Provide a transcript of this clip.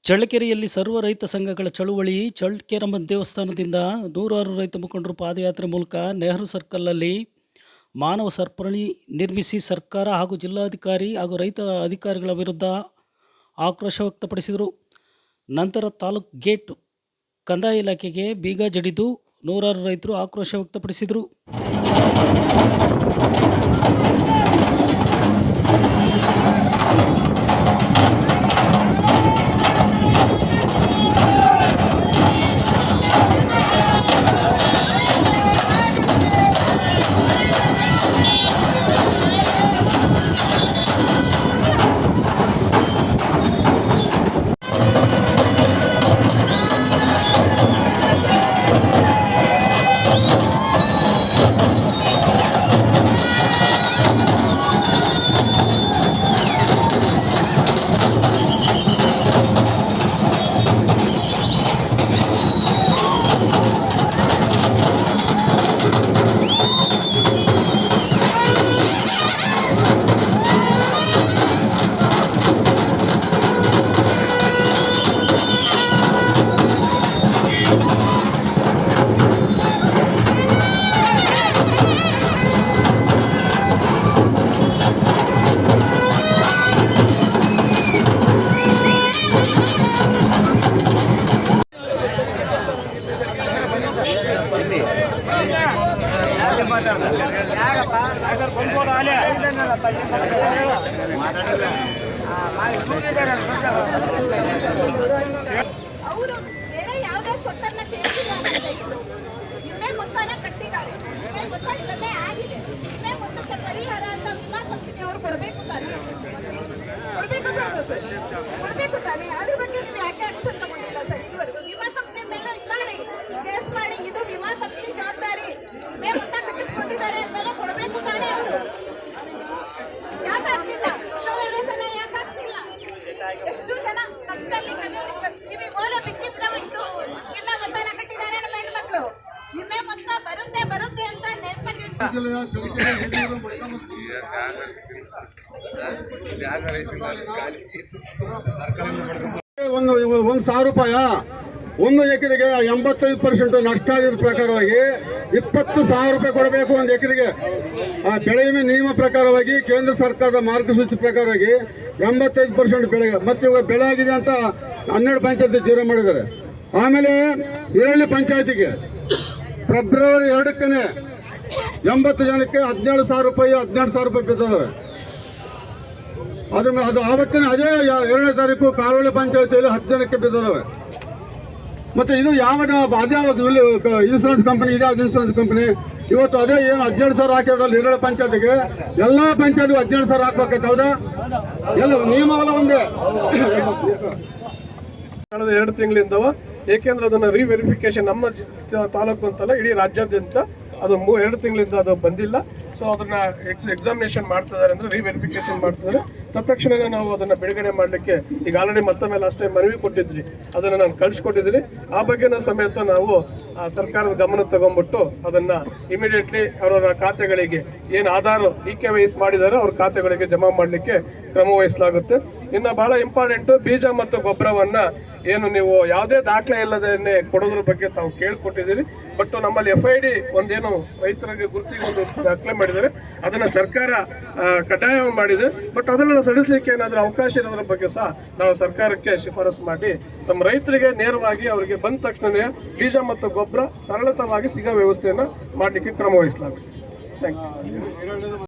ಚಳ್ಳಕೆರೆಯಲ್ಲಿ ಸರ್ವ ರೈತ ಸಂಘಗಳ ಚಳುವಳಿ. ಚಳ್ಳಕೆರಮ್ಮ ದೇವಸ್ಥಾನದಿಂದ ನೂರಾರು ರೈತ ಮುಖಂಡರು ಪಾದಯಾತ್ರೆ ಮೂಲಕ ನೆಹರು ಸರ್ಕಲ್ನಲ್ಲಿ ಮಾನವ ಸರಪಳಿ ನಿರ್ಮಿಸಿ ಸರ್ಕಾರ ಹಾಗೂ ಜಿಲ್ಲಾಧಿಕಾರಿ ಹಾಗೂ ರೈತ ಅಧಿಕಾರಿಗಳ ವಿರುದ್ಧ ಆಕ್ರೋಶ ವ್ಯಕ್ತಪಡಿಸಿದರು. ನಂತರ ತಾಲೂಕು ಗೇಟ್ ಕಂದಾಯ ಇಲಾಖೆಗೆ ಬೀಗ ಜಡಿದು ನೂರಾರು ರೈತರು ಆಕ್ರೋಶ ವ್ಯಕ್ತಪಡಿಸಿದರು. ಅವರು ಬೇರೆ ಯಾವುದೇ ಸ್ವತ್ತನ್ನ ಕೇಳಿಲ್ಲ. ವಿಮೆ ಮೊತ್ತನ ಕಟ್ಟಿದ್ದಾರೆ. ವಿಮೆ ಮೊತ್ತ ವಿಮೆ ಆಗಿದೆ. ವಿಮೆ ಮೊತ್ತಕ್ಕೆ ಪರಿಹಾರ ಅಂತ ವಿಮಾ ಕಂಪನಿ ಅವರು ಕೊಡಬೇಕು ತಾನೆ, ಕೊಡಬೇಕು ತಾನೆ. ಅದ್ರ ಬಗ್ಗೆ ನೀವು ಯಾಕೆ ಆಕ್ಷನ್ ತಗೊಂಡಿಲ್ಲ ಸರ್? ಇದುವರೆಗೂ ವಿಮಾ ಕಂಪನಿ ಮೇಲೆ ಕೇಸ್ ಮಾಡಿ ಇದು ವಿಮಾ ಕಂಪನಿ ಜವಾಬ್ದಾರಿ, ವಿಮೆ ಮೊತ್ತ ಕಟ್ಟಿಸ್ಕೊಂಡಿದ್ದಾರೆ ಅಂತೆಲ್ಲ ಕೊಡಬೇಕು ತಾನೆ. ಅವರು ಯಾಕೆ ಆಗ್ತಿಲ್ಲ? ವೇತನ ಯಾಕೆ ಆಗ್ತಿಲ್ಲ? ಎಷ್ಟು ಜನ ಕಷ್ಟದಲ್ಲಿ ಕಿವಿ ಓಲೆ ಬಿಚ್ಚಿದ್ರೆ ಇದು ವಿಮೆ ಮೊತ್ತನ ಕಟ್ಟಿದ್ದಾರೆ ನಮ್ಮ ಹೆಣ್ಮಕ್ಳು. ವಿಮೆ ಮೊತ್ತ ಬರುತ್ತೆ ಅಂತ ನೆನಪಲ್ಲಿ ಒಂದು 1,000 ರೂಪಾಯಿ ಒಂದು ಎಕರೆಗೆ 85% ನಷ್ಟ ಆಗಿದ ಪ್ರಕಾರವಾಗಿ 20,000 ರೂಪಾಯಿ ಕೊಡಬೇಕು ಒಂದು ಎಕರೆಗೆ. ಆ ಬೆಳೆ ವಿಮೆ ನಿಯಮ ಪ್ರಕಾರವಾಗಿ ಕೇಂದ್ರ ಸರ್ಕಾರದ ಮಾರ್ಗಸೂಚಿ ಪ್ರಕಾರವಾಗಿ 85% ಬೆಳೆ. ಮತ್ತೆ ಇವಾಗ ಬೆಳೆ ಆಗಿದೆ ಅಂತ 12 ಪಂಚಾಯತಿ ಜೀರೋ ಮಾಡಿದ್ದಾರೆ. ಆಮೇಲೆ ಈರಳ್ಳಿ ಪಂಚಾಯತಿಗೆ ಫೆಬ್ರವರಿ 2ಕ್ಕೆ 80 ಜನಕ್ಕೆ 17,000 ರೂಪಾಯಿ 12,000 ರೂಪಾಯಿ ಬಿದ್ದವೆ. ಅದು ಆವತ್ತಿನ ಅದೇ 2ನೇ ತಾರೀಕು ಕಾವಳಿ ಪಂಚಾಯತಿಯಲ್ಲಿ 10 ಜನಕ್ಕೆ ಬಿದ್ದವೆ. ಮತ್ತೆ ಇದು ಯಾವಾಗ ಅದ್ಯಾವಾಗ ಇನ್ಸೂರೆನ್ಸ್ ಕಂಪನಿ, ಇದ್ಯಾವ್ದು ಇನ್ಸೂರೆನ್ಸ್ ಕಂಪನಿ? ಇವತ್ತು ಅದೇ ಏನು 17,000 ಹಾಕಿದ್ರಲ್ಲಿ ಈರಳ್ಳಿ ಪಂಚಾಯತಿಗೆ ಎಲ್ಲ ಪಂಚಾಯತಿಗೂ 17,000 ಹಾಕ್ಬೇಕೈತೆ. ಹೌದಾ? ಎಲ್ಲ ನಿಯಮವಲ್ಲ ಒಂದೇ. ಕಳೆದ 2 ತಿಂಗಳಿಂದವ, ಏಕೆಂದ್ರೆ ಅದನ್ನ ರಿವೆರಿಫಿಕೇಶನ್ ನಮ್ಮ ತಾಲೂಕು ಅಂತಲ್ಲ ಇಡೀ ರಾಜ್ಯಾದ್ಯಂತ ಅದು 2 ತಿಂಗಳಿಂದ ಅದು ಬಂದಿಲ್ಲ. ಸೊ ಅದನ್ನ ಎಕ್ಸಾಮಿನೇಷನ್ ಮಾಡ್ತಿದ್ದಾರೆ, ಅಂದ್ರೆ ರಿವೆರಿಫಿಕೇಶನ್ ಮಾಡ್ತಿದ್ದಾರೆ. ತತ್ಕ್ಷಣ ನಾವು ಅದನ್ನ ಬಿಡುಗಡೆ ಮಾಡಲಿಕ್ಕೆ ಈಗ ಆಲ್ರೆಡಿ ಮತ್ತೊಮ್ಮೆ ಲಾಸ್ಟ್ ಟೈಮ್ ಮನವಿ ಕೊಟ್ಟಿದ್ವಿ, ಅದನ್ನ ನಾನು ಕಳಿಸ್ಕೊಟ್ಟಿದ್ದೀನಿ. ಆ ಬಗ್ಗೆನ ಸಮೇತ ನಾವು ಸರ್ಕಾರದ ಗಮನ ತಗೊಂಡ್ಬಿಟ್ಟು ಅದನ್ನ ಇಮಿಡಿಯೇಟ್ಲಿ ಅವರ ಖಾತೆಗಳಿಗೆ ಏನು ಆಧಾರ್ EKYS ಮಾಡಿದಾರೆ ಅವ್ರ ಖಾತೆಗಳಿಗೆ ಜಮಾ ಮಾಡಲಿಕ್ಕೆ ಕ್ರಮ ವಹಿಸಲಾಗುತ್ತೆ. ಇನ್ನು ಬಹಳ ಇಂಪಾರ್ಟೆಂಟ್, ಬೀಜ ಮತ್ತು ಗೊಬ್ಬರವನ್ನ ಏನು ನೀವು ಯಾವುದೇ ದಾಖಲೆ ಇಲ್ಲದೇ ಕೊಡೋದ್ರ ಬಗ್ಗೆ ತಾವು ಕೇಳ್ಕೊಟ್ಟಿದ್ದೀರಿ. ಬಟ್ ನಮ್ಮಲ್ಲಿ FID ಒಂದೇನು ರೈತರಿಗೆ ಗುರುತಿಗೆ ಒಂದು ದಾಖಲೆ ಮಾಡಿದ್ದಾರೆ, ಅದನ್ನ ಸರ್ಕಾರ ಕಡ್ಡಾಯ ಮಾಡಿದೆ. ಬಟ್ ಅದನ್ನ ಸಡಿಸಲಿಕ್ಕೆ ಏನಾದರೂ ಅವಕಾಶ ಇರೋದ್ರ ಬಗ್ಗೆ ಸಹ ನಾವು ಸರ್ಕಾರಕ್ಕೆ ಶಿಫಾರಸು ಮಾಡಿ ನಮ್ಮ ರೈತರಿಗೆ ನೇರವಾಗಿ ಅವರಿಗೆ ಬಂದ ತಕ್ಷಣ ಬೀಜ ಮತ್ತು ಗೊಬ್ಬರ ಸರಳತವಾಗಿ ಸಿಗೋ ವ್ಯವಸ್ಥೆಯನ್ನು ಮಾಡಲಿಕ್ಕೆ ಕ್ರಮ ವಹಿಸಲಾಗುತ್ತೆ. Thank you.